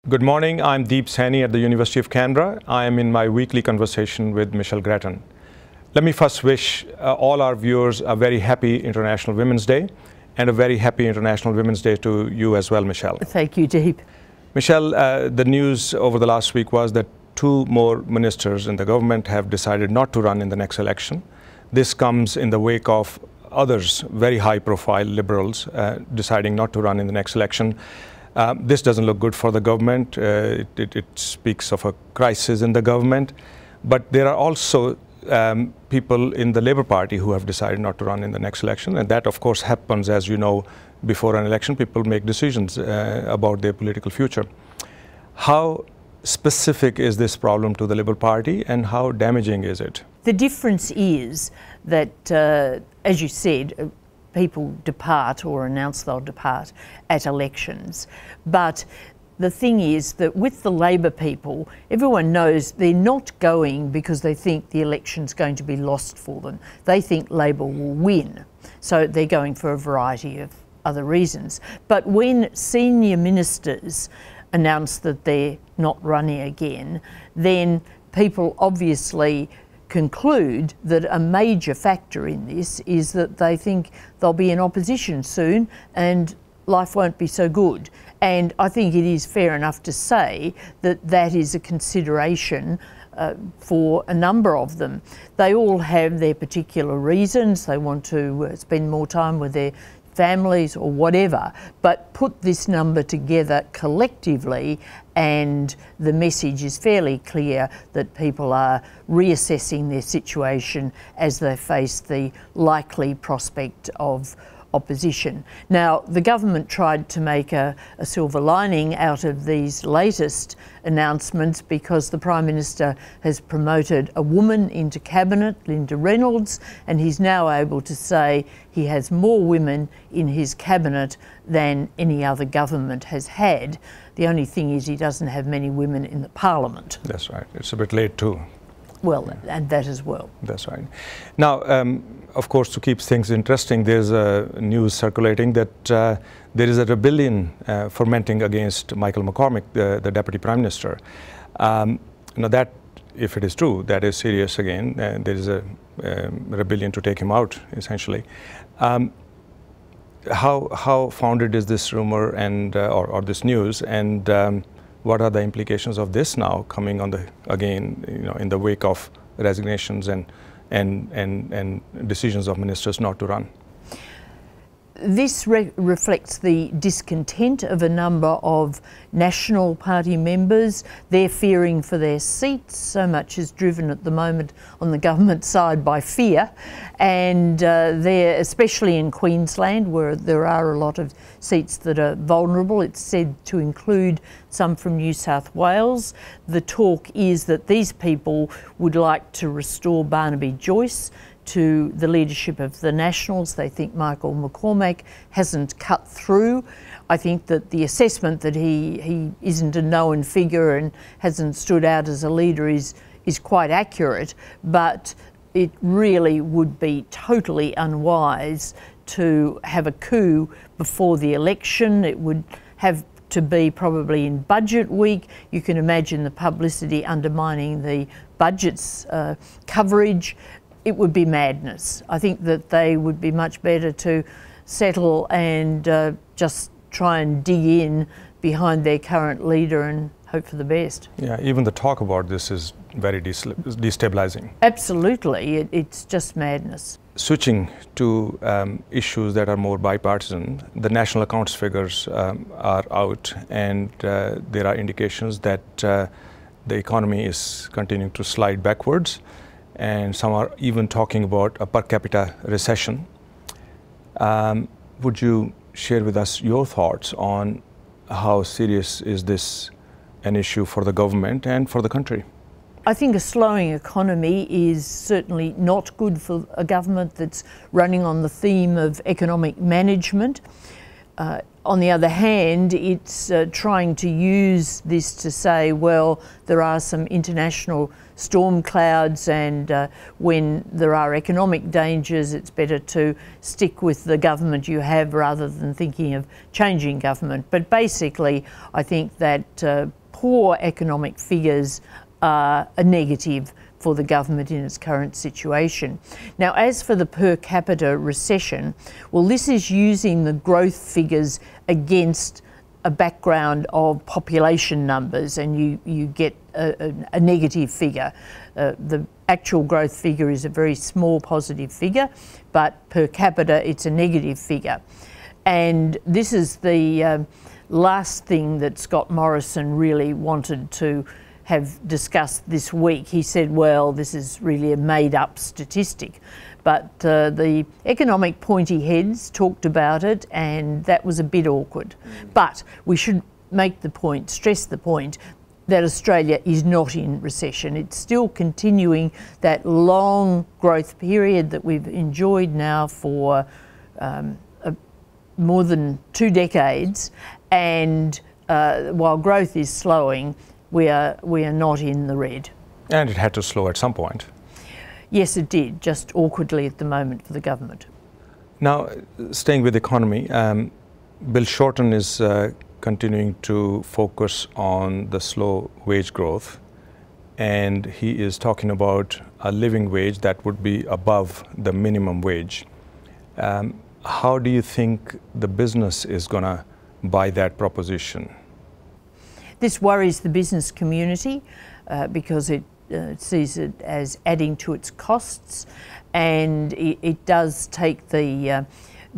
Good morning, I'm Saini at the University of Canberra. I am in my weekly conversation with Michelle Grattan. Let me first wish all our viewers a very happy International Women's Day and a very happy International Women's Day to you as well, Michelle. Thank you, Deep. Michelle, the news over the last week was that 2 more ministers in the government have decided not to run in the next election. This comes in the wake of others, very high-profile Liberals, deciding not to run in the next election. This doesn't look good for the government. It speaks of a crisis in the government. But there are also people in the Labour Party who have decided not to run in the next election. And that, of course, happens, as you know, before an election. People make decisions about their political future. How specific is this problem to the Labour Party and how damaging is it? The difference is that, as you said, people depart or announce they'll depart at elections. But the thing is that with the Labor people, everyone knows they're not going because they think the election's going to be lost for them. They think Labor will win. So they're going for a variety of other reasons. But when senior ministers announce that they're not running again, then people obviously conclude that a major factor in this is that they think they'll be in opposition soon and life won't be so good. And I think it is fair enough to say that that is a consideration for a number of them. They all have their particular reasons. They want to spend more time with their families or whatever, but put this number together collectively and the message is fairly clear that people are reassessing their situation as they face the likely prospect of opposition. Now, the government tried to make a silver lining out of these latest announcements because the Prime Minister has promoted a woman into Cabinet, Linda Reynolds, and he's now able to say he has more women in his Cabinet than any other government has had. The only thing is he doesn't have many women in the Parliament. That's right. It's a bit late too. Well, and that as well. That's right. Now, of course, to keep things interesting, there's news circulating that there is a rebellion fermenting against Michael McCormick, the Deputy Prime Minister. Now that, if it is true, that is serious again. There is a rebellion to take him out, essentially. How founded is this rumor and or this news, and what are the implications of this now coming on again, in the wake of resignations and decisions of ministers not to run? This reflects the discontent of a number of National Party members. They're fearing for their seats. So much is driven at the moment on the government side by fear. And they're, especially in Queensland, where there are a lot of seats that are vulnerable. It's said to include some from New South Wales. The talk is that these people would like to restore Barnaby Joyce to the leadership of the Nationals. They think Michael McCormick hasn't cut through. I think that the assessment that he isn't a known figure and hasn't stood out as a leader is quite accurate, but it really would be totally unwise to have a coup before the election. It would have to be probably in budget week. You can imagine the publicity undermining the budget's coverage. It would be madness. I think that they would be much better to settle and just try and dig in behind their current leader and hope for the best. Yeah, even the talk about this is very destabilizing. Absolutely, it's just madness. Switching to issues that are more bipartisan, the national accounts figures are out, and there are indications that the economy is continuing to slide backwards, and some are even talking about a per capita recession. Would you share with us your thoughts on how serious is this an issue for the government and for the country? I think a slowing economy is certainly not good for a government that's running on the theme of economic management. On the other hand, it's trying to use this to say, well, there are some international storm clouds, and when there are economic dangers, it's better to stick with the government you have rather than thinking of changing government. But basically, I think that poor economic figures are a negative for the government in its current situation. Now, as for the per capita recession, well, this is using the growth figures against a background of population numbers, and you get a negative figure. The actual growth figure is a very small positive figure, but per capita it's a negative figure. And this is the last thing that Scott Morrison really wanted to have discussed this week. He said, well, this is really a made-up statistic. But the economic pointy heads talked about it, and that was a bit awkward. But we should make the point, stress the point, that Australia is not in recession. It's still continuing that long growth period that we've enjoyed now for more than 2 decades, and while growth is slowing, we are not in the red. And it had to slow at some point. Yes, it did, just awkwardly at the moment for the government. Now, staying with the economy, Bill Shorten is continuing to focus on the slow wage growth, and he is talking about a living wage that would be above the minimum wage. How do you think the business is going to buy that proposition? This worries the business community because it sees it as adding to its costs, and it does take the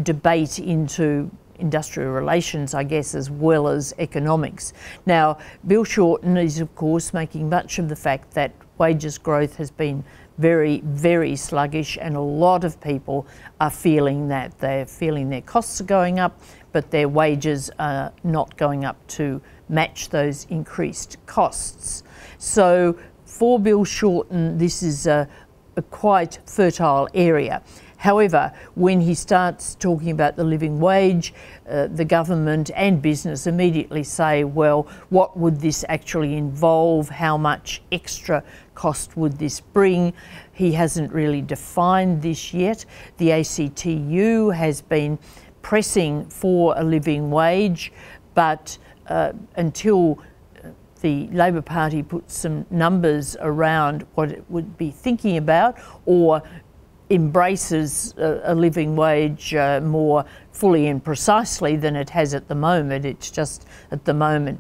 debate into industrial relations, I guess, as well as economics. Now, Bill Shorten is, of course, making much of the fact that wages growth has been very, very sluggish, and a lot of people are feeling that. They're feeling their costs are going up, but their wages are not going up to match those increased costs. So for Bill Shorten, this is a quite fertile area. However, when he starts talking about the living wage, the government and business immediately say, well, what would this actually involve? How much extra cost would this bring? He hasn't really defined this yet. The ACTU has been pressing for a living wage, but until the Labor Party puts some numbers around what it would be thinking about, or embraces a living wage more fully and precisely than it has at the moment, it's just at the moment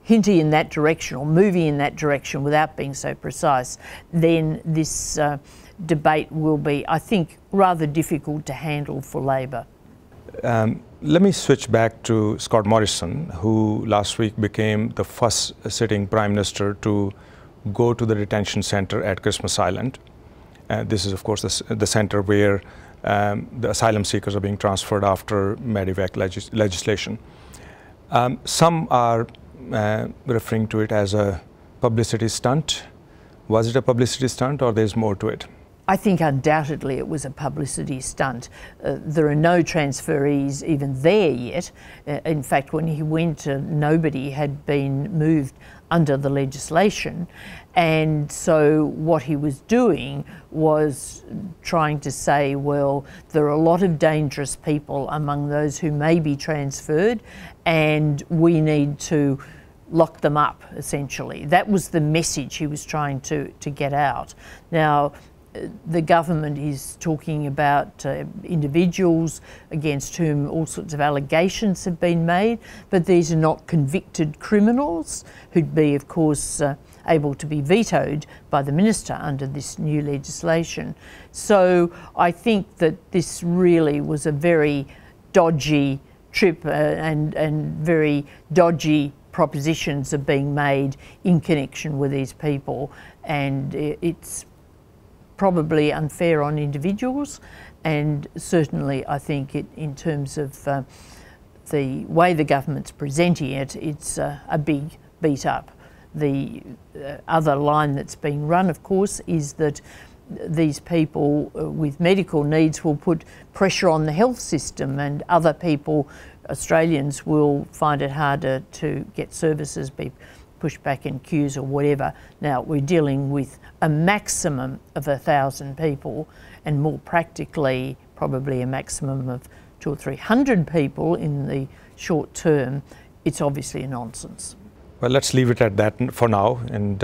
hinting in that direction or moving in that direction without being so precise, then this debate will be, I think, rather difficult to handle for Labor. Let me switch back to Scott Morrison, who last week became the first sitting Prime Minister to go to the detention centre at Christmas Island. This is, of course, the centre where the asylum seekers are being transferred after Medevac legislation. Some are referring to it as a publicity stunt. Was it a publicity stunt, or there's more to it? I think undoubtedly it was a publicity stunt. There are no transferees even there yet. In fact, when he went, nobody had been moved under the legislation. And so what he was doing was trying to say, well, there are a lot of dangerous people among those who may be transferred, and we need to lock them up, essentially. That was the message he was trying to get out. Now, the government is talking about individuals against whom all sorts of allegations have been made, but these are not convicted criminals who'd be, of course, able to be vetoed by the minister under this new legislation. So I think that this really was a very dodgy trip and very dodgy propositions are being made in connection with these people, and it's probably unfair on individuals, and certainly I think in terms of the way the government's presenting it, it's a big beat up. The other line that's being run, of course, is that these people with medical needs will put pressure on the health system, and other people, Australians, will find it harder to get services, be pushed back in queues or whatever. Now, we're dealing with a maximum of 1,000 people, and more practically probably a maximum of 200 or 300 people in the short term. It's obviously a nonsense. Well, let's leave it at that for now, and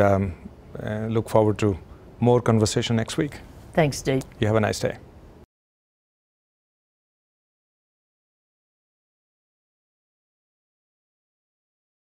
look forward to more conversation next week. Thanks, Steve. You have a nice day.